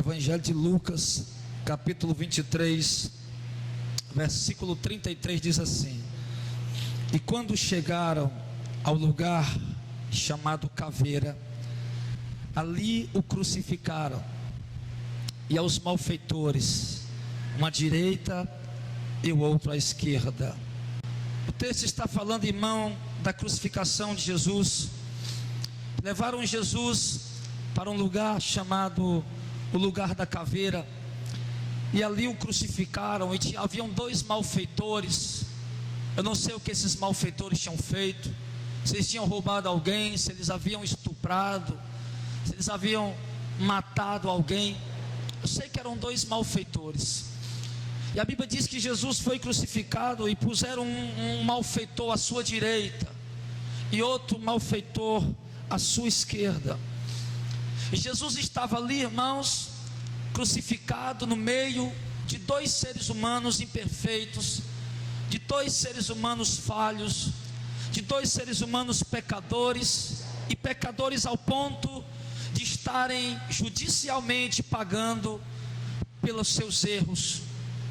Evangelho de Lucas, capítulo 23, versículo 33 diz assim: E quando chegaram ao lugar chamado Caveira, ali o crucificaram, e aos malfeitores, uma à direita e o outro à esquerda. O texto está falando, irmão, da crucificação de Jesus. Levaram Jesus para um lugar chamado o lugar da caveira, e ali o crucificaram, e haviam dois malfeitores. Eu não sei o que esses malfeitores tinham feito, se eles tinham roubado alguém, se eles haviam estuprado, se eles haviam matado alguém. Eu sei que eram dois malfeitores. E a Bíblia diz que Jesus foi crucificado, e puseram um malfeitor à sua direita e outro malfeitor à sua esquerda. E Jesus estava ali, irmãos, crucificado no meio de dois seres humanos imperfeitos, de dois seres humanos falhos, de dois seres humanos pecadores, e pecadores ao ponto de estarem judicialmente pagando pelos seus erros,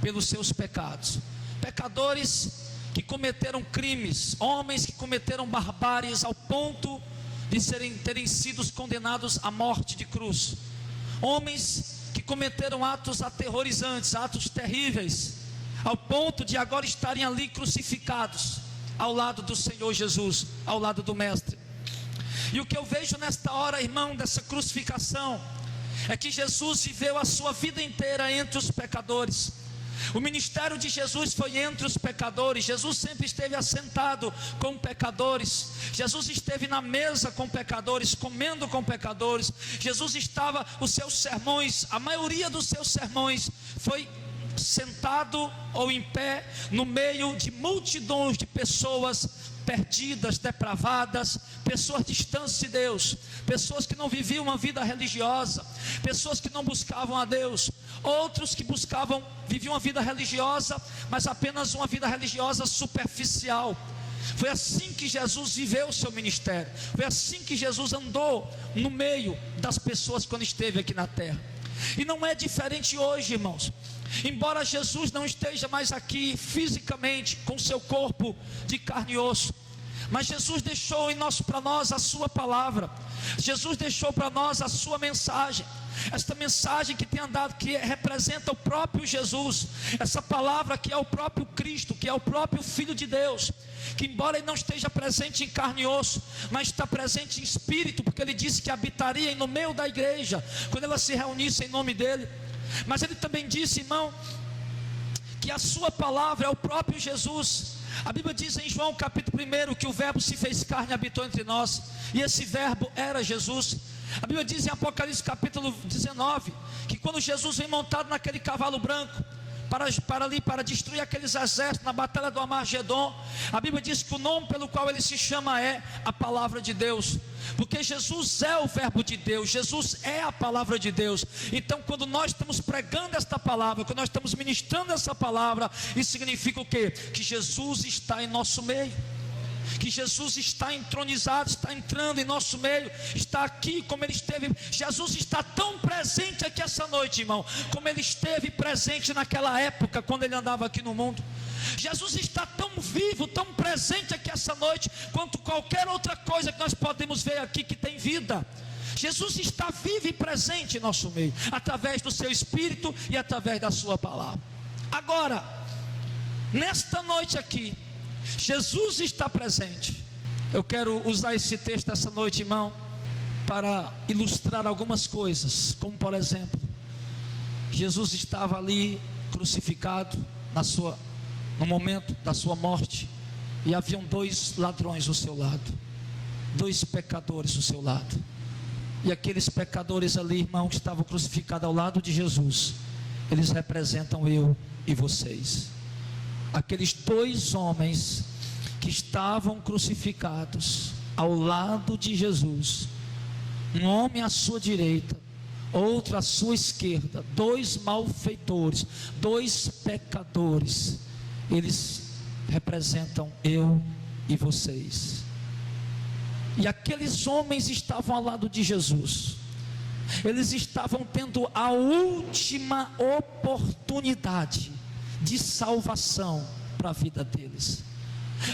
pelos seus pecados. Pecadores que cometeram crimes, homens que cometeram barbáries ao ponto de terem sido condenados à morte de cruz, homens que cometeram atos aterrorizantes, atos terríveis, ao ponto de agora estarem ali crucificados ao lado do Senhor Jesus, ao lado do Mestre. E o que eu vejo nesta hora, irmão, dessa crucificação, é que Jesus viveu a sua vida inteira entre os pecadores. O ministério de Jesus foi entre os pecadores. Jesus sempre esteve assentado com pecadores. Jesus esteve na mesa com pecadores, comendo com pecadores. Jesus estava, os seus sermões, a maioria dos seus sermões foi sentado ou em pé no meio de multidões de pessoas perdidas, depravadas, pessoas distantes de Deus, pessoas que não viviam uma vida religiosa, pessoas que não buscavam a Deus, outros que viviam uma vida religiosa, mas apenas uma vida religiosa superficial. Foi assim que Jesus viveu o seu ministério, foi assim que Jesus andou no meio das pessoas quando esteve aqui na terra. E não é diferente hoje, irmãos. Embora Jesus não esteja mais aqui fisicamente com seu corpo de carne e osso, mas Jesus deixou para nós a sua palavra. Jesus deixou para nós a sua mensagem. Esta mensagem que tem andado, que representa o próprio Jesus, essa palavra que é o próprio Cristo, que é o próprio Filho de Deus, que embora ele não esteja presente em carne e osso, mas está presente em espírito, porque ele disse que habitaria no meio da igreja, quando ela se reunisse em nome dele. Mas ele também disse, irmão, que a sua palavra é o próprio Jesus. A Bíblia diz em João capítulo 1 que o verbo se fez carne e habitou entre nós, e esse verbo era Jesus. A Bíblia diz em Apocalipse capítulo 19 que quando Jesus vem montado naquele cavalo branco para destruir aqueles exércitos na batalha do Armagedon, a Bíblia diz que o nome pelo qual ele se chama é a palavra de Deus, porque Jesus é o verbo de Deus, Jesus é a palavra de Deus. Então quando nós estamos pregando esta palavra, quando nós estamos ministrando essa palavra, isso significa o quê? Que Jesus está em nosso meio, que Jesus está entronizado, está entrando em nosso meio, está aqui como ele esteve. Jesus está tão presente aqui essa noite, irmão, como ele esteve presente naquela época quando ele andava aqui no mundo. Jesus está tão vivo, tão presente aqui essa noite, quanto qualquer outra coisa que nós podemos ver aqui que tem vida. Jesus está vivo e presente em nosso meio, através do seu Espírito e através da sua palavra. Agora, nesta noite aqui, Jesus está presente. Eu quero usar esse texto essa noite, irmão, para ilustrar algumas coisas, como por exemplo, Jesus estava ali crucificado no momento da sua morte, e haviam dois ladrões ao seu lado, dois pecadores ao seu lado, e aqueles pecadores ali, irmão, que estavam crucificados ao lado de Jesus, eles representam eu e vocês. Aqueles dois homens que estavam crucificados ao lado de Jesus, um homem à sua direita, outro à sua esquerda, dois malfeitores, dois pecadores, eles representam eu e vocês. E aqueles homens estavam ao lado de Jesus, Eles estavam tendo a última oportunidade de salvação para a vida deles.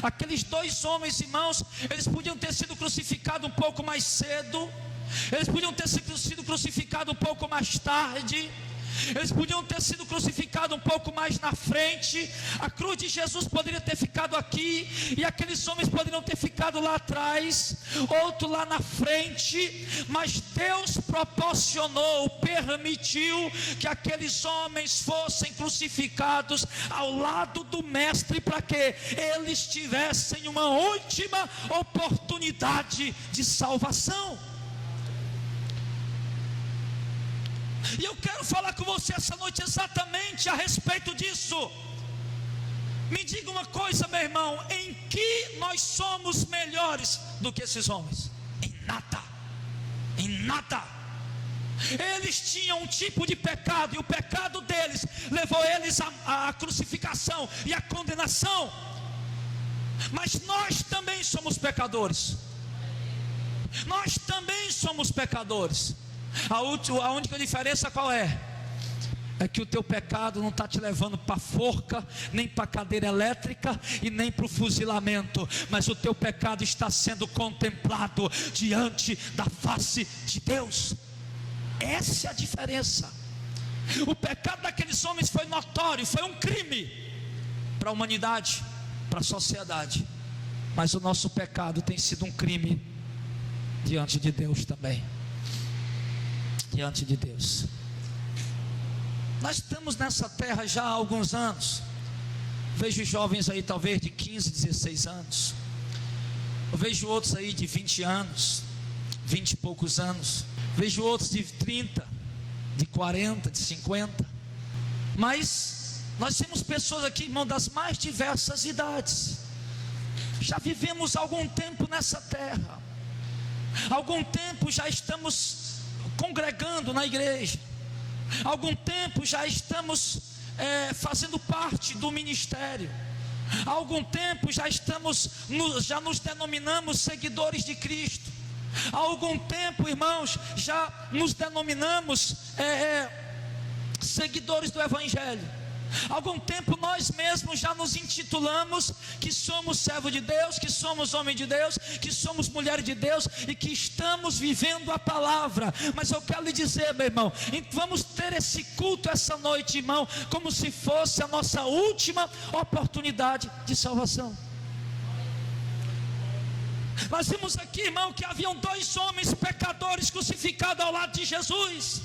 Aqueles dois homens, irmãos, eles podiam ter sido crucificados um pouco mais cedo, eles podiam ter sido crucificados um pouco mais tarde, eles podiam ter sido crucificados um pouco mais na frente. A cruz de Jesus poderia ter ficado aqui, e aqueles homens poderiam ter ficado lá atrás, outro lá na frente. Mas Deus proporcionou, permitiu que aqueles homens fossem crucificados ao lado do Mestre, para que eles tivessem uma última oportunidade de salvação. E eu quero falar com você essa noite exatamente a respeito disso. Me diga uma coisa, meu irmão: em que nós somos melhores do que esses homens? Em nada, em nada. Eles tinham um tipo de pecado, e o pecado deles levou eles à crucificação e à condenação. Mas nós também somos pecadores. Nós também somos pecadores. A única diferença qual é? É que o teu pecado não está te levando para a forca, nem para a cadeira elétrica e nem para o fuzilamento, mas o teu pecado está sendo contemplado diante da face de Deus. Essa é a diferença. O pecado daqueles homens foi notório, foi um crime para a humanidade, para a sociedade, mas o nosso pecado tem sido um crime diante de Deus também. Diante de Deus. Nós estamos nessa terra já há alguns anos. Vejo jovens aí talvez de 15, 16 anos. Eu vejo outros aí de 20 anos, 20 e poucos anos. Vejo outros de 30, de 40, de 50. Mas nós temos pessoas aqui, irmão, das mais diversas idades. Já vivemos algum tempo nessa terra. Algum tempo já estamos congregando na igreja. Algum tempo já estamos fazendo parte do ministério. Há algum tempo já já nos denominamos seguidores de Cristo. Há algum tempo, irmãos, já nos denominamos seguidores do Evangelho. Há algum tempo nós mesmos já nos intitulamos que somos servo de Deus, que somos homem de Deus, que somos mulher de Deus e que estamos vivendo a palavra. Mas eu quero lhe dizer, meu irmão, vamos ter esse culto essa noite, irmão, como se fosse a nossa última oportunidade de salvação. Nós vimos aqui, irmão, que haviam dois homens pecadores crucificados ao lado de Jesus.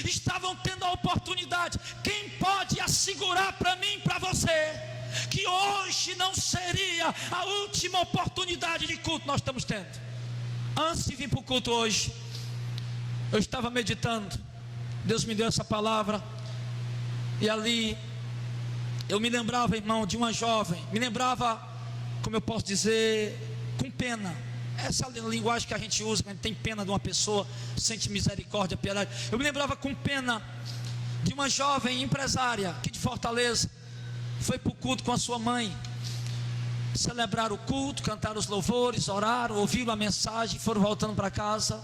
Estavam tendo a oportunidade. Quem pode assegurar para mim e para você que hoje não seria a última oportunidade de culto que nós estamos tendo? Antes de vir para o culto hoje, eu estava meditando. Deus me deu essa palavra, e ali eu me lembrava, irmão, de uma jovem. Me lembrava, como eu posso dizer, com pena. Essa é a linguagem que a gente usa quando tem pena de uma pessoa, sente misericórdia, piedade. Eu me lembrava com pena de uma jovem empresária aqui de Fortaleza. Foi para o culto com a sua mãe. Celebraram o culto, cantaram os louvores, oraram, ouviram a mensagem, foram voltando para casa.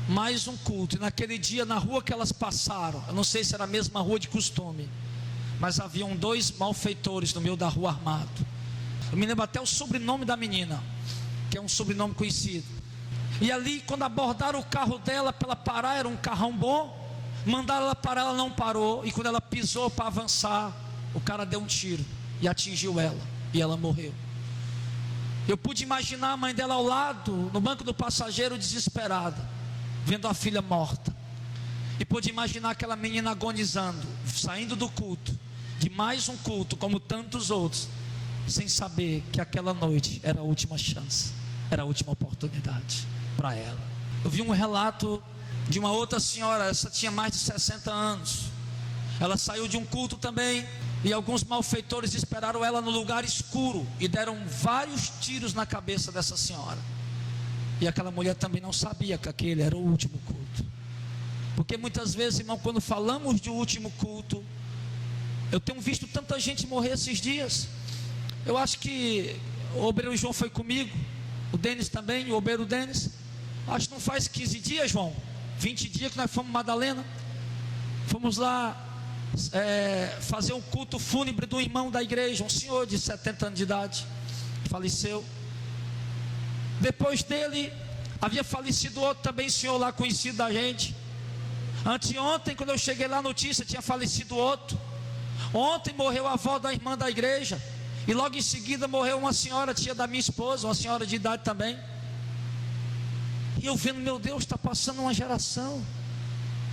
Mais um culto. E naquele dia, na rua que elas passaram, eu não sei se era a mesma rua de costume, mas haviam dois malfeitores no meio da rua armado. Eu me lembro até o sobrenome da menina, que é um sobrenome conhecido. E ali, quando abordaram o carro dela para ela parar, era um carrão bom. Mandaram ela parar, ela não parou. E quando ela pisou para avançar, o cara deu um tiro e atingiu ela, e ela morreu. Eu pude imaginar a mãe dela ao lado, no banco do passageiro, desesperada, vendo a filha morta. E pude imaginar aquela menina agonizando, saindo do culto, de mais um culto como tantos outros, sem saber que aquela noite era a última chance, era a última oportunidade para ela. Eu vi um relato de uma outra senhora, essa tinha mais de 60 anos. Ela saiu de um culto também, e alguns malfeitores esperaram ela no lugar escuro e deram vários tiros na cabeça dessa senhora. E aquela mulher também não sabia que aquele era o último culto. Porque muitas vezes, irmão, quando falamos de último culto, eu tenho visto tanta gente morrer esses dias. Eu acho que o obreiro João foi comigo, o Denis também, o obreiro Denis. acho que não faz 15 dias, João, 20 dias que nós fomos Madalena. Fomos lá fazer um culto fúnebre do irmão da igreja, um senhor de 70 anos de idade, faleceu. Depois dele havia falecido outro também, senhor lá conhecido da gente. Anteontem, quando eu cheguei lá, a notícia tinha falecido outro. Ontem morreu a avó da irmã da igreja, e logo em seguida morreu uma senhora, tia da minha esposa, uma senhora de idade também. E eu vendo, meu Deus, está passando uma geração.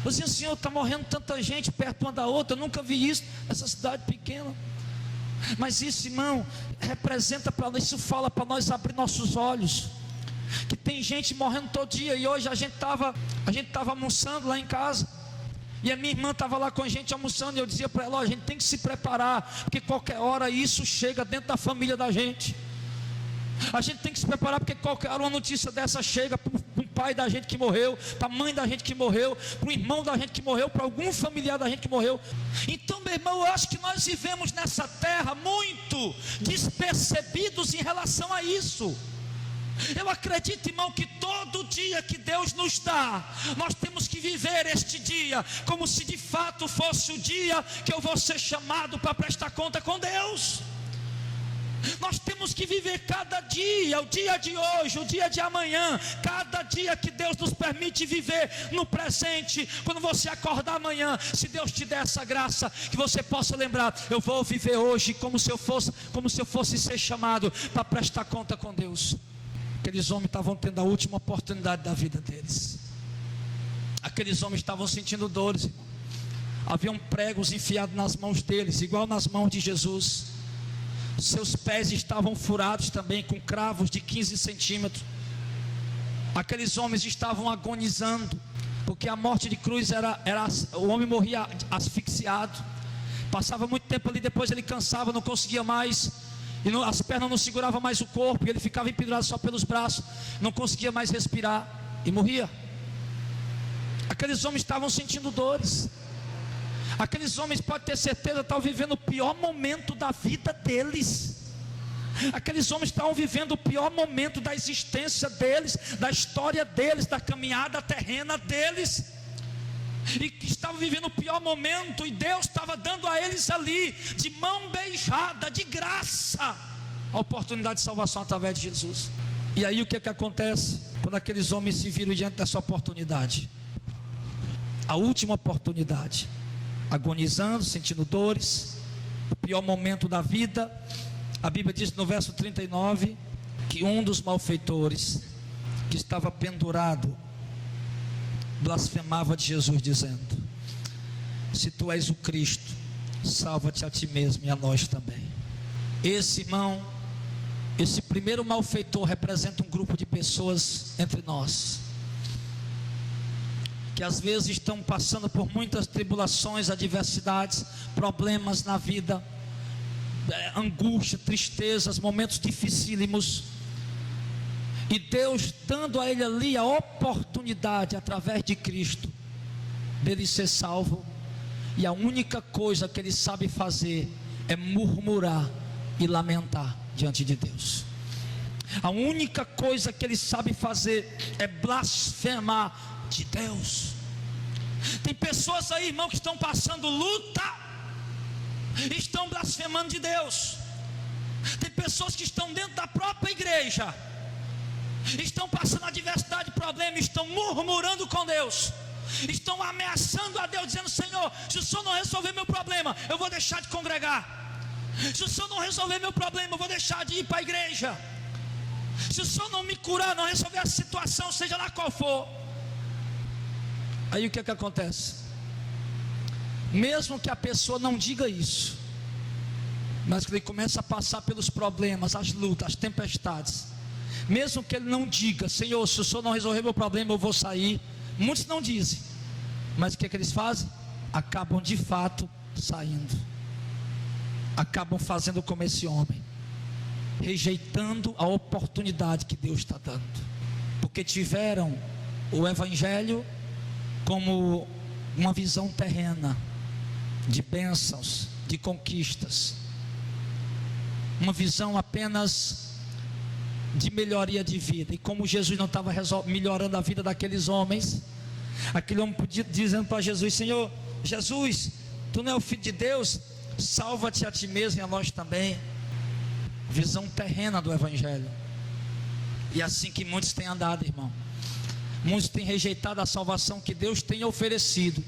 Eu dizia, Senhor, está morrendo tanta gente perto uma da outra, eu nunca vi isso nessa cidade pequena. Mas isso, irmão, representa para nós, isso fala para nós abrir nossos olhos, que tem gente morrendo todo dia. E hoje a gente estava almoçando lá em casa, e a minha irmã estava lá com a gente almoçando, e eu dizia para ela, a gente tem que se preparar, porque qualquer hora isso chega dentro da família da gente. A gente tem que se preparar, porque qualquer hora uma notícia dessa chega para o pai da gente que morreu, para a mãe da gente que morreu, para o irmão da gente que morreu, para algum familiar da gente que morreu. Então, meu irmão, eu acho que nós vivemos nessa terra muito despercebidos em relação a isso. Eu acredito, irmão, que todo dia que Deus nos dá, nós temos que viver este dia como se de fato fosse o dia que eu vou ser chamado para prestar conta com Deus. Nós temos que viver cada dia, o dia de hoje, o dia de amanhã, cada dia que Deus nos permite viver no presente. Quando você acordar amanhã, se Deus te der essa graça, que você possa lembrar, eu vou viver hoje como se eu fosse ser chamado para prestar conta com Deus. Aqueles homens estavam tendo a última oportunidade da vida deles. Aqueles homens estavam sentindo dores, irmão. Haviam pregos enfiados nas mãos deles, igual nas mãos de Jesus. Seus pés estavam furados também com cravos de 15 centímetros. Aqueles homens estavam agonizando, porque a morte de cruz o homem morria asfixiado. Passava muito tempo ali, depois ele cansava, não conseguia mais, e as pernas não seguravam mais o corpo, e ele ficava empedurado só pelos braços, não conseguia mais respirar e morria. Aqueles homens estavam sentindo dores. Aqueles homens, pode ter certeza, estavam vivendo o pior momento da vida deles. Aqueles homens estavam vivendo o pior momento da existência deles, da história deles, da caminhada terrena deles. E estavam vivendo o pior momento, e Deus estava dando a eles ali, de mão beijada, de graça, a oportunidade de salvação através de Jesus. E aí o que acontece? Quando aqueles homens se viram diante dessa oportunidade, a última oportunidade, agonizando, sentindo dores, o pior momento da vida, a Bíblia diz no verso 39, que um dos malfeitores, que estava pendurado, blasfemava de Jesus, dizendo: se tu és o Cristo, salva-te a ti mesmo e a nós também. Esse, irmão, esse primeiro malfeitor representa um grupo de pessoas entre nós, que às vezes estão passando por muitas tribulações, adversidades, problemas na vida, angústia, tristezas, momentos dificílimos, e Deus dando a ele ali a oportunidade, através de Cristo, dele ser salvo. E a única coisa que ele sabe fazer é murmurar e lamentar diante de Deus. A única coisa que ele sabe fazer é blasfemar de Deus. Tem pessoas aí, irmão, que estão passando luta, estão blasfemando de Deus. Tem pessoas que estão dentro da própria igreja, estão passando adversidade, problema, estão murmurando com Deus, estão ameaçando a Deus, dizendo: Senhor, se o Senhor não resolver meu problema, eu vou deixar de congregar. Se o Senhor não resolver meu problema, eu vou deixar de ir para a igreja. Se o Senhor não me curar, não resolver a situação, seja lá qual for. Aí o que acontece? Mesmo que a pessoa não diga isso, mas que ele começa a passar pelos problemas, as lutas, as tempestades, mesmo que ele não diga: Senhor, se o Senhor não resolver meu problema, eu vou sair. Muitos não dizem, mas o que eles fazem? Acabam de fato saindo, acabam fazendo como esse homem, rejeitando a oportunidade que Deus está dando, porque tiveram o evangelho como uma visão terrena, de bênçãos, de conquistas, uma visão apenas de melhoria de vida. E como Jesus não estava melhorando a vida daqueles homens, aquele homem dizendo para Jesus: Senhor, Jesus, tu não é o Filho de Deus? Salva-te a ti mesmo e a nós também. Visão terrena do Evangelho. E é assim que muitos têm andado, irmão. Muitos têm rejeitado a salvação que Deus tem oferecido,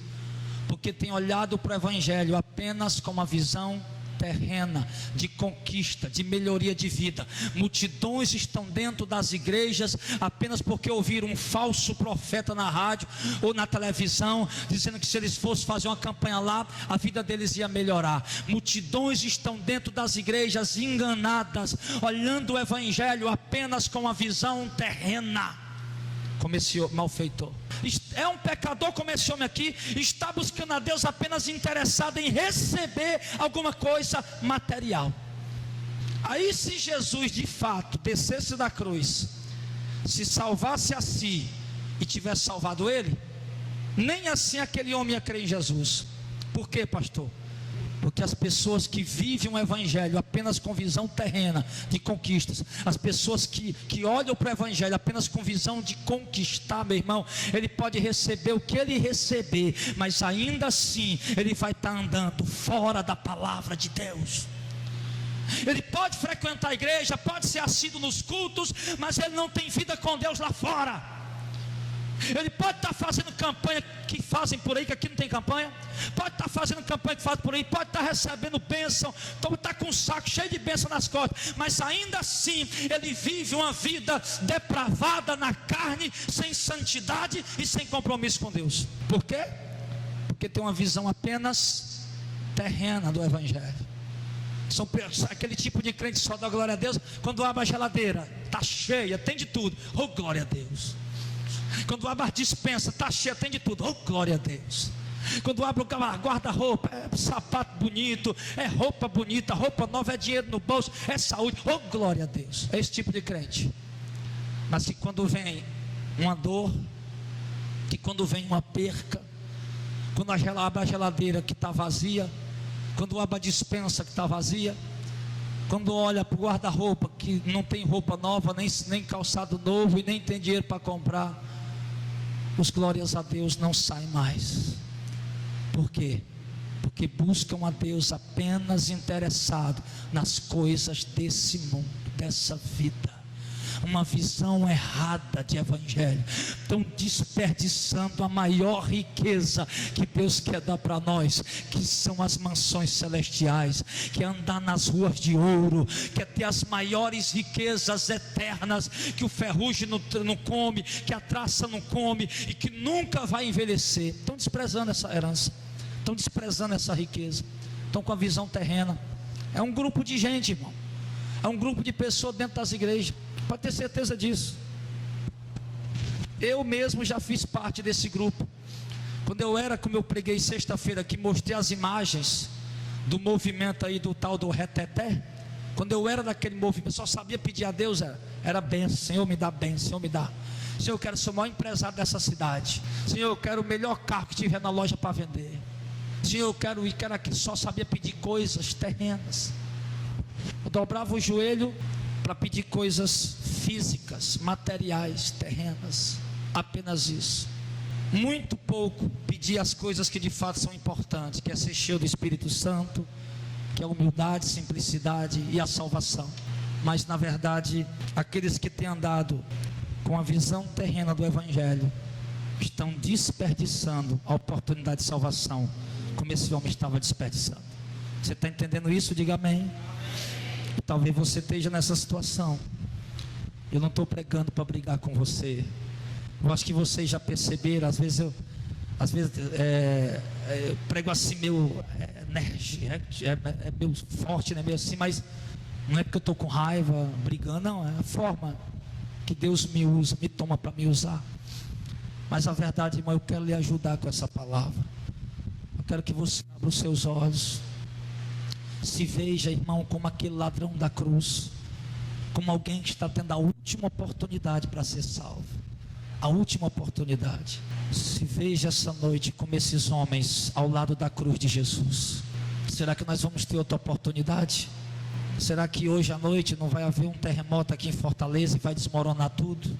porque têm olhado para o Evangelho apenas com uma visão terrena, de conquista, de melhoria de vida. Multidões estão dentro das igrejas apenas porque ouviram um falso profeta na rádio ou na televisão, dizendo que se eles fossem fazer uma campanha lá, a vida deles ia melhorar. Multidões estão dentro das igrejas enganadas, olhando o Evangelho apenas com uma visão terrena, como esse malfeitor. É um pecador como esse homem aqui, está buscando a Deus apenas interessado em receber alguma coisa material. Aí, se Jesus de fato descesse da cruz, se salvasse a si e tivesse salvado ele, nem assim aquele homem ia crer em Jesus. Por quê, pastor? Porque as pessoas que vivem o Evangelho apenas com visão terrena de conquistas, as pessoas que olham para o Evangelho apenas com visão de conquistar, meu irmão, ele pode receber o que ele receber, mas ainda assim ele vai estar andando fora da palavra de Deus. Ele pode frequentar a igreja, pode ser assíduo nos cultos, mas ele não tem vida com Deus lá fora. Ele pode estar fazendo campanha que fazem por aí, que aqui não tem campanha. Pode estar fazendo campanha que fazem por aí. Pode estar recebendo bênção. Pode estar com um saco cheio de bênção nas costas. Mas ainda assim ele vive uma vida depravada na carne, sem santidade e sem compromisso com Deus. Por quê? Porque tem uma visão apenas terrena do Evangelho. São aquele tipo de crente que só dá glória a Deus quando abre a geladeira, está cheia, tem de tudo. Oh, glória a Deus. Quando abre a dispensa, está cheia, tem de tudo. Oh, glória a Deus. Quando abre o guarda-roupa, é sapato bonito, é roupa bonita, roupa nova, é dinheiro no bolso, é saúde. Oh, glória a Deus. É esse tipo de crente. Mas que quando vem uma dor, que quando vem uma perca, quando abre a geladeira que está vazia, quando abre a dispensa que está vazia, quando olha para o guarda-roupa que não tem roupa nova, nem calçado novo e nem tem dinheiro para comprar, os glórias a Deus não saem mais. Por quê? Porque buscam a Deus apenas interessado nas coisas desse mundo, dessa vida. Uma visão errada de Evangelho. Estão desperdiçando a maior riqueza que Deus quer dar para nós, que são as mansões celestiais, que é andar nas ruas de ouro, que é ter as maiores riquezas eternas, que o ferrugem não come, que a traça não come e que nunca vai envelhecer. Estão desprezando essa herança, estão desprezando essa riqueza, estão com a visão terrena. É um grupo de gente, irmão, é um grupo de pessoas dentro das igrejas. Pode ter certeza disso. Eu mesmo já fiz parte desse grupo. Quando eu preguei sexta-feira aqui, mostrei as imagens do movimento aí do tal do reteté. Quando eu era daquele movimento, só sabia pedir a Deus, era bênção. Senhor, me dá bênção, Senhor, me dá. Senhor, eu quero ser o maior empresário dessa cidade. Senhor, eu quero o melhor carro que tiver na loja para vender. Senhor, eu quero aqui, só sabia pedir coisas terrenas. Eu dobrava o joelho para pedir coisas físicas, materiais, terrenas, apenas isso. Muito pouco pedir as coisas que de fato são importantes, que é ser cheio do Espírito Santo, que é a humildade, simplicidade e a salvação. Mas na verdade, aqueles que têm andado com a visão terrena do Evangelho, estão desperdiçando a oportunidade de salvação, como esse homem estava desperdiçando. Você está entendendo isso? Diga amém. Talvez você esteja nessa situação. Eu não estou pregando para brigar com você. Eu acho que vocês já perceberam. Às vezes eu prego assim meio meio forte, né? Meio assim, mas não é porque eu estou com raiva, brigando, não. É a forma que Deus me usa, me toma para me usar. Mas a verdade, irmão, eu quero lhe ajudar com essa palavra. Eu quero que você abra os seus olhos. Se veja, irmão, como aquele ladrão da cruz, como alguém que está tendo a última oportunidade para ser salvo, a última oportunidade. Se veja essa noite como esses homens ao lado da cruz de Jesus. Será que nós vamos ter outra oportunidade? Será que hoje à noite não vai haver um terremoto aqui em Fortaleza e vai desmoronar tudo?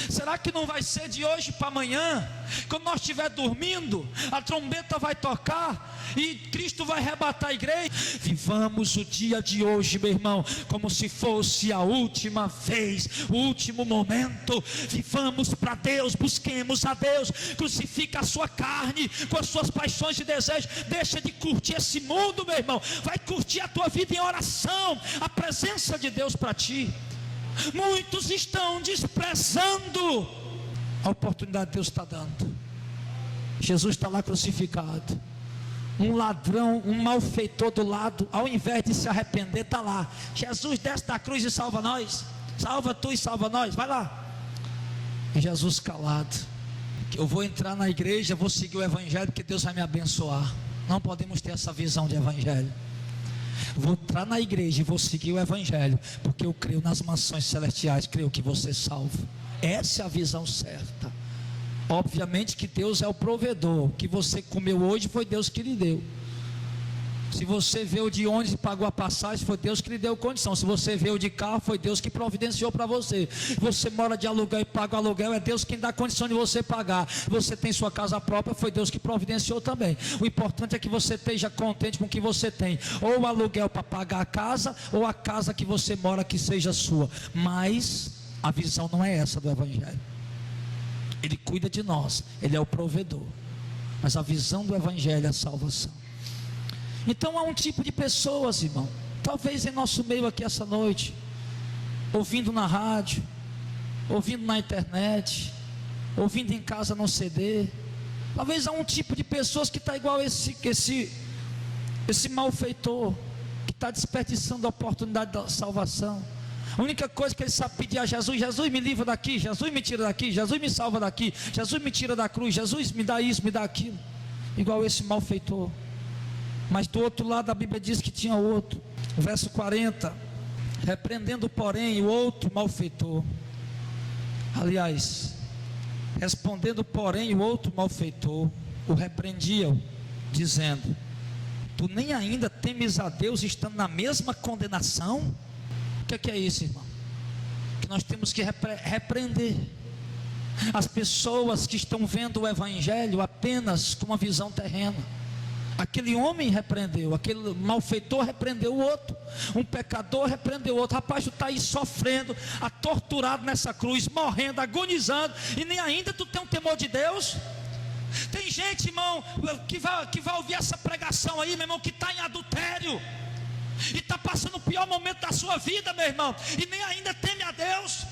Será que não vai ser de hoje para amanhã, quando nós estiver dormindo, a trombeta vai tocar e Cristo vai arrebatar a igreja? Vivamos o dia de hoje, meu irmão, como se fosse a última vez, o último momento. Vivamos para Deus, busquemos a Deus, crucifica a sua carne com as suas paixões e desejos, deixa de curtir esse mundo, meu irmão, vai curtir a tua vida em oração, a presença de Deus para ti. Muitos estão desprezando a oportunidade que Deus está dando. Jesus está lá crucificado, um ladrão, um malfeitor do lado, ao invés de se arrepender, está lá. Jesus, desce da cruz e salva nós, salva tu e salva nós, vai lá. E Jesus calado. Eu vou entrar na igreja, vou seguir o evangelho, porque Deus vai me abençoar. Não podemos ter essa visão de evangelho. Vou entrar na igreja e vou seguir o evangelho, porque eu creio nas mansões celestiais, creio que você é salvo. Essa é a visão certa. Obviamente que Deus é o provedor. O que você comeu hoje foi Deus que lhe deu. Se você veio de ônibus e pagou a passagem, foi Deus que lhe deu condição. Se você veio de carro, foi Deus que providenciou para você. Você mora de aluguel e paga o aluguel, é Deus quem dá condição de você pagar. Você tem sua casa própria, foi Deus que providenciou também. O importante é que você esteja contente com o que você tem, ou o aluguel para pagar a casa, ou a casa que você mora que seja sua. Mas a visão não é essa do evangelho. Ele cuida de nós, Ele é o provedor, mas a visão do evangelho é a salvação. Então há um tipo de pessoas, irmão, talvez em nosso meio aqui essa noite, ouvindo na rádio, ouvindo na internet, ouvindo em casa no CD. Talvez há um tipo de pessoas que está igual esse malfeitor, que está desperdiçando a oportunidade da salvação. A única coisa que ele sabe pedir a Jesus: Jesus me livra daqui, Jesus me tira daqui, Jesus me salva daqui, Jesus me tira da cruz, Jesus me dá isso, me dá aquilo. Igual esse malfeitor. Mas do outro lado a Bíblia diz que tinha outro. O verso 40: repreendendo porém o outro malfeitor, aliás, respondendo porém o outro malfeitor, o repreendiam, dizendo: tu nem ainda temes a Deus, estando na mesma condenação? O que é isso, irmão? Que nós temos que repreender as pessoas que estão vendo o evangelho apenas com uma visão terrena. Aquele homem repreendeu, aquele malfeitor repreendeu o outro, um pecador repreendeu o outro. Rapaz, tu está aí sofrendo, atorturado nessa cruz, morrendo, agonizando, e nem ainda tu tem um temor de Deus. Tem gente, irmão, que vai ouvir essa pregação aí, meu irmão, que está em adultério, e está passando o pior momento da sua vida, meu irmão, e nem ainda teme a Deus.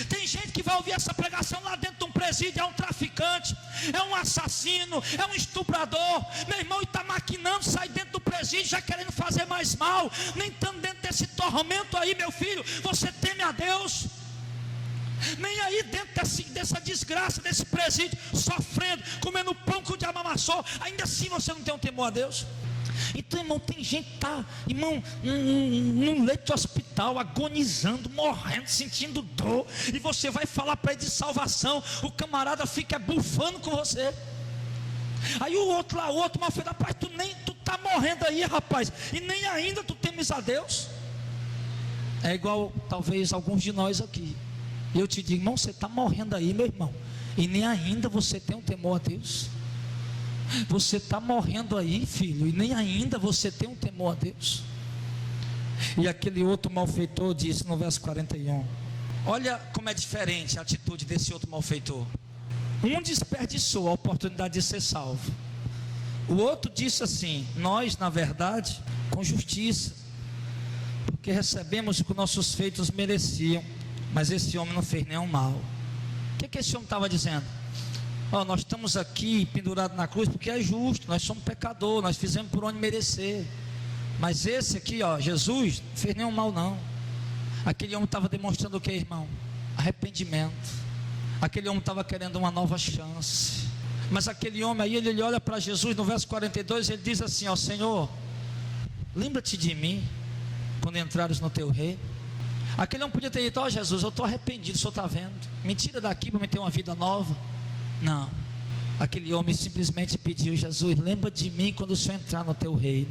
Tem gente que vai ouvir essa pregação lá dentro de um presídio, é um traficante, é um assassino, é um estuprador, meu irmão, e está maquinando, sai dentro do presídio já querendo fazer mais mal, nem estando dentro desse tormento aí, meu filho, você teme a Deus? Nem aí dentro dessa desgraça, desse presídio, sofrendo, comendo pão que o diabo amassou, ainda assim você não tem um temor a Deus? Então, irmão, tem gente que está, irmão, num leito de hospital, agonizando, morrendo, sentindo dor, e você vai falar para ele de salvação, o camarada fica bufando com você. Aí o outro lá, mas foi, rapaz, tu está morrendo aí, rapaz, e nem ainda tu temes a Deus. É igual talvez alguns de nós aqui. Eu te digo, irmão, você está morrendo aí, meu irmão, e nem ainda você tem um temor a Deus. Você está morrendo aí, filho, e nem ainda você tem um temor a Deus. E aquele outro malfeitor disse no verso 41, olha como é diferente a atitude desse outro malfeitor. Um desperdiçou a oportunidade de ser salvo, o outro disse assim: nós, na verdade, com justiça, porque recebemos o que nossos feitos mereciam, mas esse homem não fez nenhum mal. O que esse homem estava dizendo? Nós estamos aqui pendurados na cruz porque é justo, nós somos pecadores, nós fizemos por onde merecer. Mas esse aqui, Jesus, não fez nenhum mal não. Aquele homem estava demonstrando o que, irmão? Arrependimento. Aquele homem estava querendo uma nova chance. Mas aquele homem aí, ele olha para Jesus no verso 42, ele diz assim: Senhor, lembra-te de mim quando entrares no teu reino. Aquele homem podia ter dito: Jesus, eu estou arrependido, o senhor está vendo, me tira daqui para me ter uma vida nova. Não, aquele homem simplesmente pediu: Jesus, lembra de mim quando o Senhor entrar no teu reino.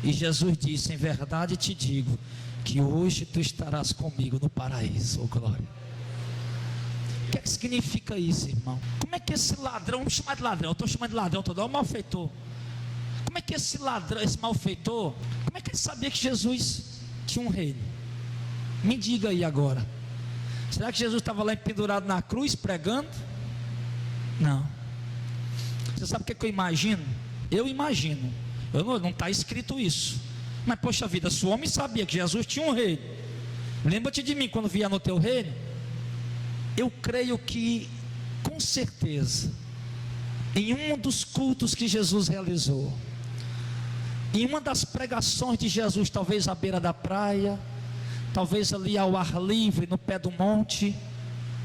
E Jesus disse: em verdade te digo, que hoje tu estarás comigo no paraíso. Oh glória! O que é que significa isso, irmão? Como é que esse ladrão, vamos chamar de ladrão, eu estou chamando de ladrão todo, é um malfeitor. Como é que esse ladrão, esse malfeitor, como é que ele sabia que Jesus tinha um reino? Me diga aí agora. Será que Jesus estava lá pendurado na cruz pregando? Não. Você sabe o que eu imagino? Eu imagino. Não está escrito isso. Mas poxa vida, se o homem sabia que Jesus tinha um reino, lembra-te de mim quando vier no teu reino. Eu creio que, com certeza, em um dos cultos que Jesus realizou, em uma das pregações de Jesus, talvez à beira da praia, talvez ali ao ar livre, no pé do monte,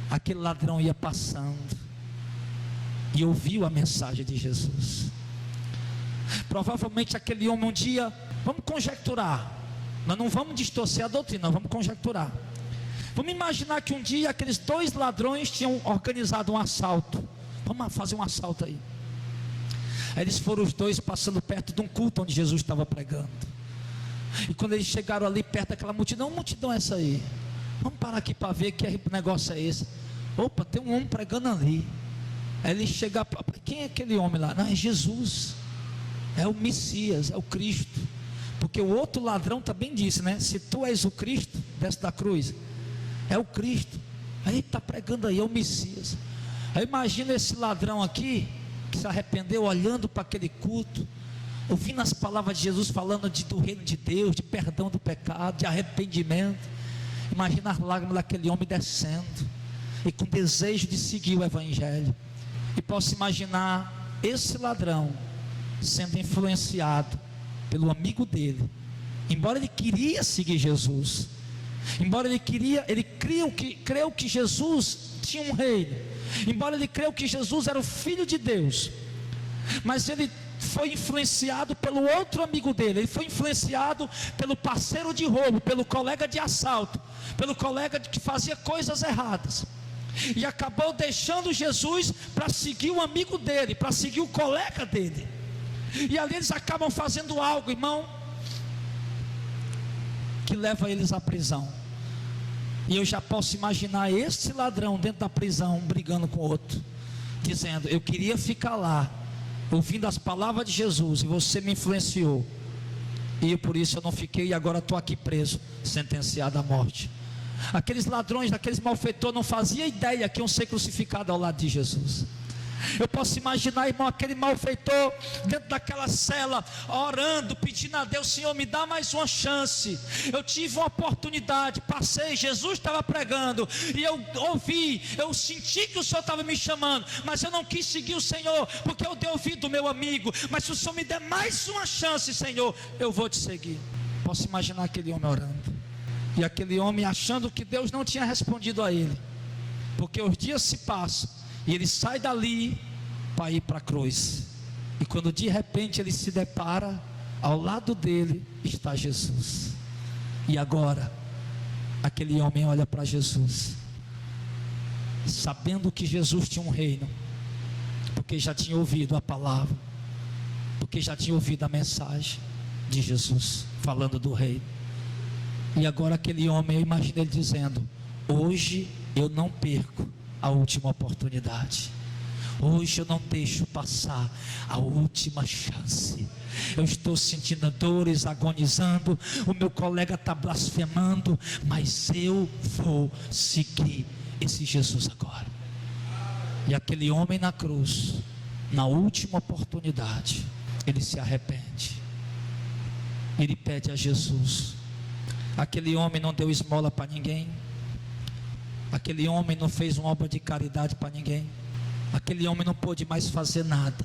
aquele ladrão ia passando e ouviu a mensagem de Jesus. Provavelmente aquele homem um dia, vamos conjecturar, nós não vamos distorcer a doutrina, nós vamos conjecturar. Vamos imaginar que um dia aqueles dois ladrões tinham organizado um assalto. Vamos fazer um assalto aí. Aí eles foram os dois passando perto de um culto onde Jesus estava pregando. E quando eles chegaram ali perto daquela multidão, multidão essa aí, vamos parar aqui para ver que negócio é esse. Opa, tem um homem pregando ali. Aí ele chega, quem é aquele homem lá? Não, é Jesus, é o Messias, é o Cristo. Porque o outro ladrão também disse, né? Se tu és o Cristo, desce da cruz. É o Cristo. Aí está pregando aí, é o Messias. Aí imagina esse ladrão aqui, que se arrependeu, olhando para aquele culto, ouvindo as palavras de Jesus, falando do reino de Deus, de perdão do pecado, de arrependimento. Imagina as lágrimas daquele homem descendo, e com desejo de seguir o Evangelho. E posso imaginar esse ladrão sendo influenciado pelo amigo dele. Embora ele queria seguir Jesus, embora ele creu que Jesus tinha um reino, embora ele creu que Jesus era o Filho de Deus, mas ele foi influenciado pelo outro amigo dele, ele foi influenciado pelo parceiro de roubo, pelo colega de assalto, pelo colega que fazia coisas erradas, e acabou deixando Jesus para seguir o amigo dele, para seguir o colega dele. E ali eles acabam fazendo algo, irmão, que leva eles à prisão. E eu já posso imaginar esse ladrão dentro da prisão brigando com o outro, dizendo: eu queria ficar lá ouvindo as palavras de Jesus, e você me influenciou, e por isso eu não fiquei, e agora estou aqui preso, sentenciado à morte. Aqueles ladrões, aqueles malfeitores não faziam ideia que iam ser crucificados ao lado de Jesus. Eu posso imaginar, irmão, aquele malfeitor dentro daquela cela, orando, pedindo a Deus: Senhor, me dá mais uma chance. Eu tive uma oportunidade, passei, Jesus estava pregando, e eu ouvi, eu senti que o Senhor estava me chamando, mas eu não quis seguir o Senhor, porque eu dei ouvido do meu amigo. Mas se o Senhor me der mais uma chance, Senhor, eu vou te seguir. Posso imaginar aquele homem orando, e aquele homem achando que Deus não tinha respondido a ele, porque os dias se passam, e ele sai dali para ir para a cruz. E quando de repente ele se depara, ao lado dele está Jesus. E agora, aquele homem olha para Jesus, sabendo que Jesus tinha um reino, porque já tinha ouvido a palavra, porque já tinha ouvido a mensagem de Jesus falando do reino. E agora aquele homem, eu imagino ele dizendo: hoje eu não perco a última oportunidade. Hoje eu não deixo passar a última chance. Eu estou sentindo dores, agonizando, o meu colega está blasfemando, mas eu vou seguir esse Jesus agora. E aquele homem na cruz, na última oportunidade, ele se arrepende, ele pede a Jesus. Aquele homem não deu esmola para ninguém, aquele homem não fez uma obra de caridade para ninguém, aquele homem não pôde mais fazer nada.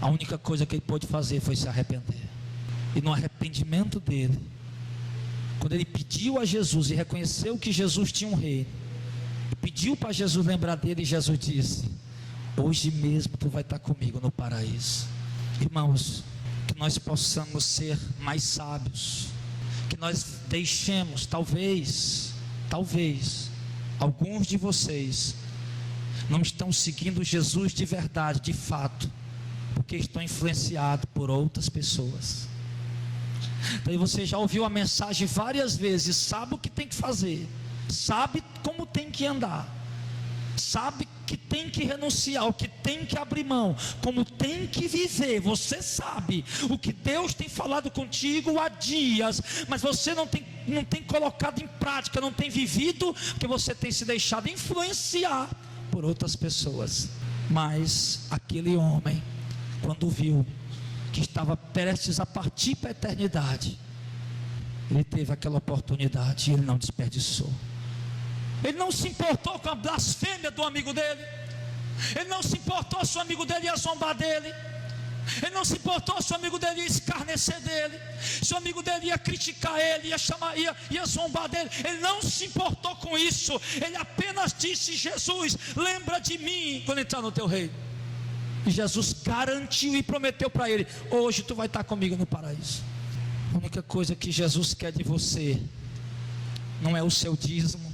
A única coisa que ele pôde fazer foi se arrepender. E no arrependimento dele, quando ele pediu a Jesus e reconheceu que Jesus tinha um reino, e pediu para Jesus lembrar dele, e Jesus disse: hoje mesmo tu vai estar comigo no paraíso. Irmãos, que nós possamos ser mais sábios, que nós deixemos, talvez alguns de vocês não estão seguindo Jesus de verdade, de fato, porque estão influenciados por outras pessoas. Daí você já ouviu a mensagem várias vezes, sabe o que tem que fazer, sabe como tem que andar, sabe que tem que renunciar, o que tem que abrir mão, como tem que viver. Você sabe o que Deus tem falado contigo há dias, mas você não tem colocado em prática, não tem vivido, porque você tem se deixado influenciar por outras pessoas. Mas aquele homem, quando viu que estava prestes a partir para a eternidade, ele teve aquela oportunidade e ele não desperdiçou. Ele não se importou com a blasfêmia do amigo dele, ele não se importou se o amigo dele ia zombar dele, ele não se importou se o amigo dele ia escarnecer dele, se o amigo dele ia criticar ele, ia zombar dele. Ele não se importou com isso. Ele apenas disse: Jesus, lembra de mim quando entrar no teu reino. E Jesus garantiu e prometeu para ele: hoje tu vai estar comigo no paraíso. A única coisa que Jesus quer de você não é o seu dízimo,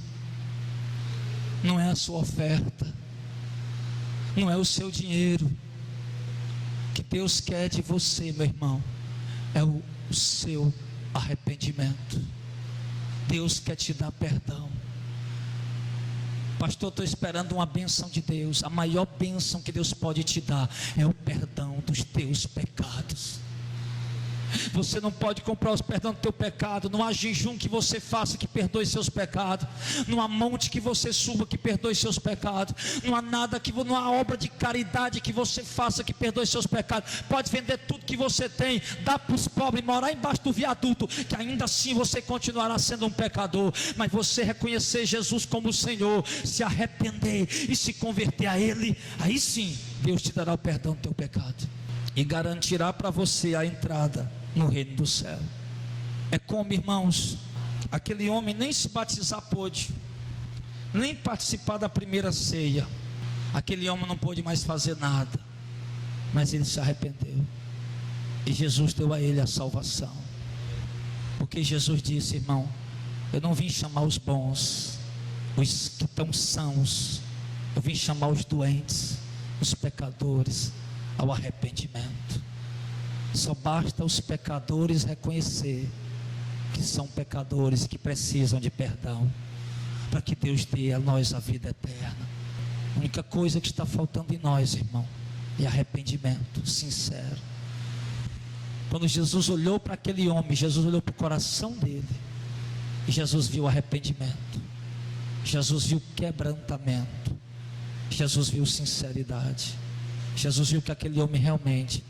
não é a sua oferta, não é o seu dinheiro. O que Deus quer de você, meu irmão, é o seu arrependimento. Deus quer te dar perdão. Pastor, estou esperando uma bênção de Deus. A maior bênção que Deus pode te dar é o perdão dos teus pecados. Você não pode comprar os perdão do teu pecado. Não há jejum que você faça que perdoe seus pecados. Não há monte que você suba que perdoe seus pecados. Não há nada não há obra de caridade que você faça que perdoe seus pecados. Pode vender tudo que você tem, dar para os pobres, morar embaixo do viaduto, que ainda assim você continuará sendo um pecador. Mas você reconhecer Jesus como Senhor, se arrepender e se converter a Ele, aí sim Deus te dará o perdão do teu pecado e garantirá para você a entrada no reino do céu. É como, irmãos, aquele homem nem se batizar pôde, nem participar da primeira ceia. Aquele homem não pôde mais fazer nada, mas ele se arrependeu e Jesus deu a ele a salvação. Porque Jesus disse: irmão, eu não vim chamar os bons, os que estão sãos, eu vim chamar os doentes, os pecadores, ao arrependimento. Só basta os pecadores reconhecer que são pecadores, que precisam de perdão, para que Deus dê a nós a vida eterna. A única coisa que está faltando em nós, irmão, é arrependimento sincero. Quando Jesus olhou para aquele homem, Jesus olhou para o coração dele, e Jesus viu arrependimento, Jesus viu quebrantamento, Jesus viu sinceridade, Jesus viu que aquele homem realmente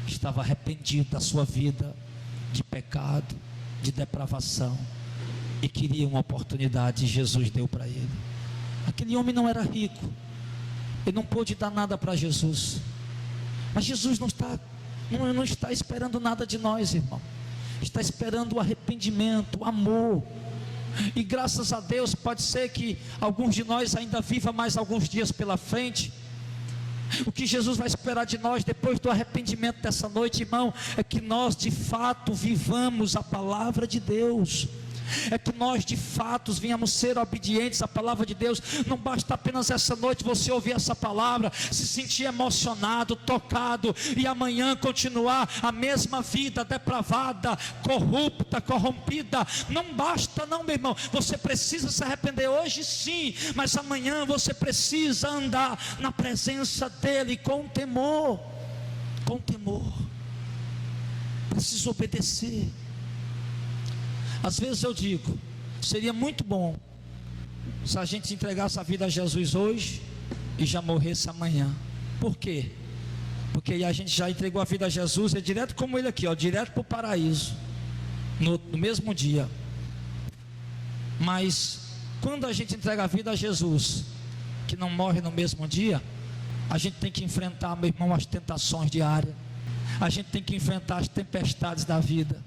estava arrependido da sua vida de pecado, de depravação, e queria uma oportunidade, e Jesus deu para ele. Aquele homem não era rico, ele não pôde dar nada para Jesus, mas Jesus não está esperando nada de nós, irmão. Está esperando o arrependimento, o amor. E graças a Deus, pode ser que alguns de nós ainda vivam mais alguns dias pela frente. O que Jesus vai esperar de nós depois do arrependimento dessa noite, irmão, é que nós de fato vivamos a palavra de Deus. É que nós de fato venhamos ser obedientes à palavra de Deus. Não basta apenas essa noite você ouvir essa palavra, se sentir emocionado, tocado, e amanhã continuar a mesma vida depravada, corrupta, corrompida. Não basta não, meu irmão. Você precisa se arrepender hoje sim, mas amanhã você precisa andar na presença dEle com temor. Com temor. Precisa obedecer. Às vezes eu digo, seria muito bom se a gente entregasse a vida a Jesus hoje e já morresse amanhã. Por quê? Porque aí a gente já entregou a vida a Jesus, é direto como ele aqui, ó, direto para o paraíso, no mesmo dia. Mas quando a gente entrega a vida a Jesus, que não morre no mesmo dia, a gente tem que enfrentar, meu irmão, as tentações diárias. A gente tem que enfrentar as tempestades da vida,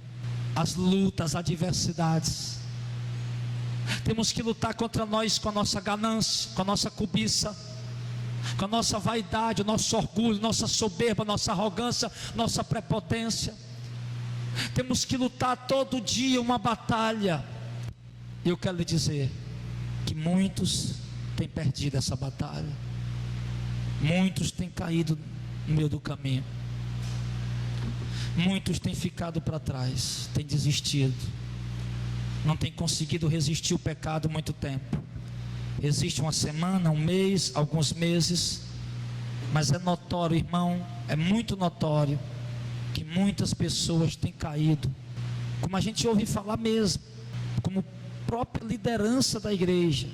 as lutas, as adversidades. Temos que lutar contra nós com a nossa ganância, com a nossa cobiça, com a nossa vaidade, o nosso orgulho, nossa soberba, nossa arrogância, nossa prepotência. Temos que lutar todo dia uma batalha. E eu quero lhe dizer que muitos têm perdido essa batalha. Muitos têm caído no meio do caminho. Muitos têm ficado para trás, têm desistido, não têm conseguido resistir ao pecado muito tempo. Existe uma semana, um mês, alguns meses, mas é notório, irmão, é muito notório que muitas pessoas têm caído, como a gente ouve falar mesmo, como própria liderança da igreja,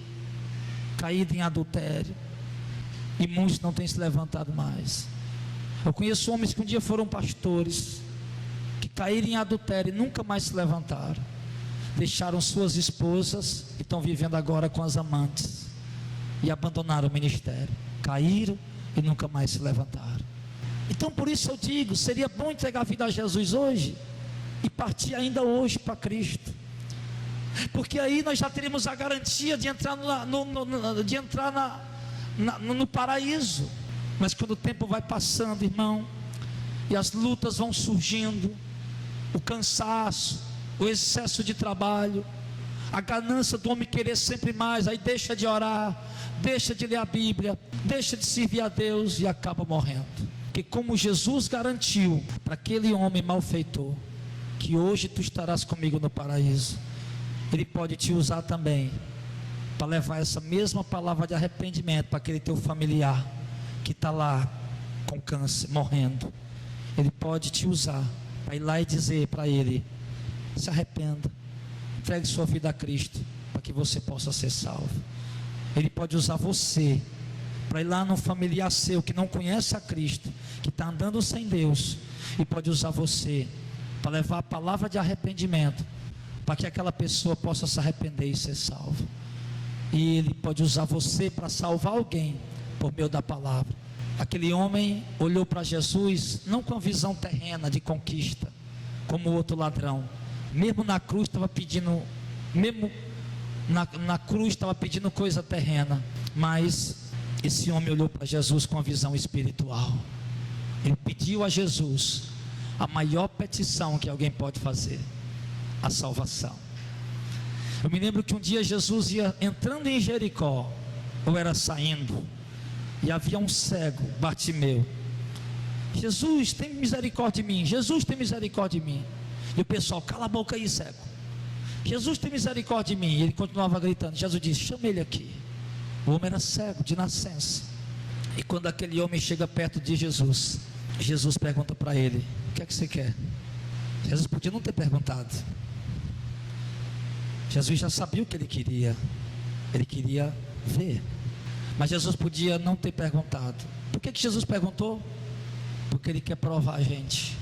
caído em adultério, e muitos não têm se levantado mais. Eu conheço homens que um dia foram pastores, que caíram em adultério e nunca mais se levantaram, deixaram suas esposas e estão vivendo agora com as amantes, e abandonaram o ministério, caíram e nunca mais se levantaram. Então por isso eu digo, seria bom entregar a vida a Jesus hoje, e partir ainda hoje para Cristo, porque aí nós já teríamos a garantia de entrar no paraíso. Mas quando o tempo vai passando, irmão, e as lutas vão surgindo, o cansaço, o excesso de trabalho, a ganância do homem querer sempre mais, aí deixa de orar, deixa de ler a Bíblia, deixa de servir a Deus e acaba morrendo. Porque como Jesus garantiu para aquele homem malfeitor, que hoje tu estarás comigo no paraíso, Ele pode te usar também para levar essa mesma palavra de arrependimento para aquele teu familiar que está lá com câncer, morrendo. Ele pode te usar para ir lá e dizer para ele: se arrependa, entregue sua vida a Cristo, para que você possa ser salvo. Ele pode usar você para ir lá num familiar seu que não conhece a Cristo, que está andando sem Deus, e pode usar você para levar a palavra de arrependimento, para que aquela pessoa possa se arrepender e ser salva. E Ele pode usar você para salvar alguém por meio da palavra. Aquele homem olhou para Jesus não com a visão terrena de conquista, como o outro ladrão. Mesmo na cruz estava pedindo, na cruz estava pedindo coisa terrena, mas esse homem olhou para Jesus com a visão espiritual. Ele pediu a Jesus a maior petição que alguém pode fazer: a salvação. Eu me lembro que um dia Jesus ia entrando em Jericó, ou era saindo, e havia um cego, Bartimeu. Jesus, tem misericórdia de mim, Jesus, tem misericórdia de mim. E o pessoal: cala a boca aí, cego, Jesus, tem misericórdia de mim. E ele continuava gritando. Jesus disse: chama ele aqui. O homem era cego de nascença. E quando aquele homem chega perto de Jesus, Jesus pergunta para ele: o que é que você quer? Jesus podia não ter perguntado. Jesus já sabia o que ele queria ver. Mas Jesus podia não ter perguntado. Por que Jesus perguntou? Porque Ele quer provar a gente.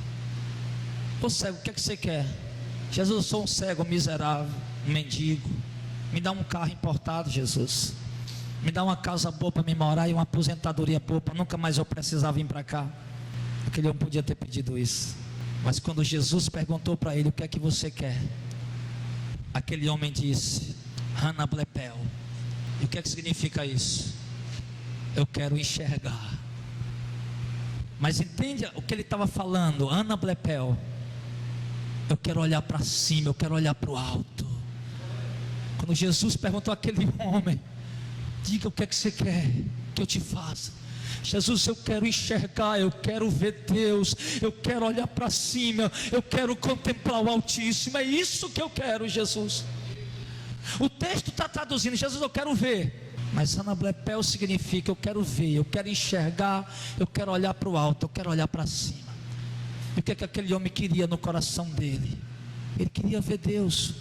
Ô cego, o que é que você quer? Jesus, eu sou um cego miserável, um mendigo. Me dá um carro importado, Jesus. Me dá uma casa boa para me morar e uma aposentadoria boa, para nunca mais eu precisar vir para cá. Aquele homem podia ter pedido isso. Mas quando Jesus perguntou para ele: o que é que você quer? Aquele homem disse: Hanablepel. E o que é que significa isso? Eu quero enxergar. Mas entende o que ele estava falando? Hanablepel. Eu quero olhar para cima, eu quero olhar para o alto. Quando Jesus perguntou àquele homem: diga o que é que você quer que eu te faça. Jesus, eu quero enxergar, eu quero ver Deus, eu quero olhar para cima, eu quero contemplar o Altíssimo. É isso que eu quero, Jesus. O texto está traduzindo: Jesus, eu quero ver. Mas Hanablepel significa: eu quero ver, eu quero enxergar, eu quero olhar para o alto, eu quero olhar para cima. E o que é que aquele homem queria no coração dele? Ele queria ver Deus,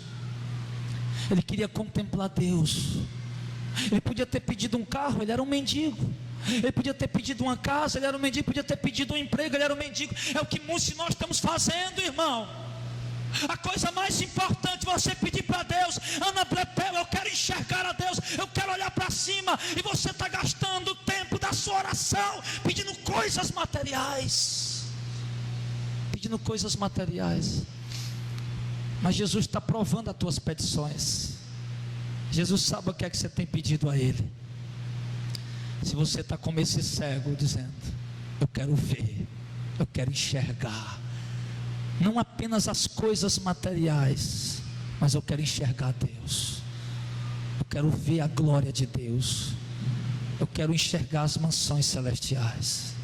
ele queria contemplar Deus. Ele podia ter pedido um carro, ele era um mendigo. Ele podia ter pedido uma casa, ele era um mendigo. Podia ter pedido um emprego, ele era um mendigo. É o que muitos de nós estamos fazendo, irmão. A coisa mais importante você pedir para Deus: Hanablepel, eu quero enxergar a Deus, eu quero olhar para cima. E você está gastando o tempo da sua oração pedindo coisas materiais. Pedindo coisas materiais. Mas Jesus está provando as tuas petições. Jesus sabe o que é que você tem pedido a Ele. Se você está como esse cego, dizendo: eu quero ver, eu quero enxergar, não apenas as coisas materiais, mas eu quero enxergar Deus, eu quero ver a glória de Deus, eu quero enxergar as mansões celestiais.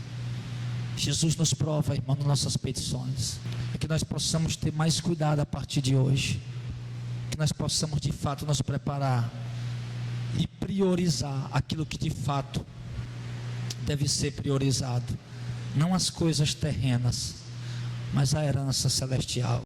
Jesus nos prova, irmão, nas nossas petições. É que nós possamos ter mais cuidado a partir de hoje. Que nós possamos de fato nos preparar e priorizar aquilo que de fato deve ser priorizado. Não as coisas terrenas, mas a herança celestial.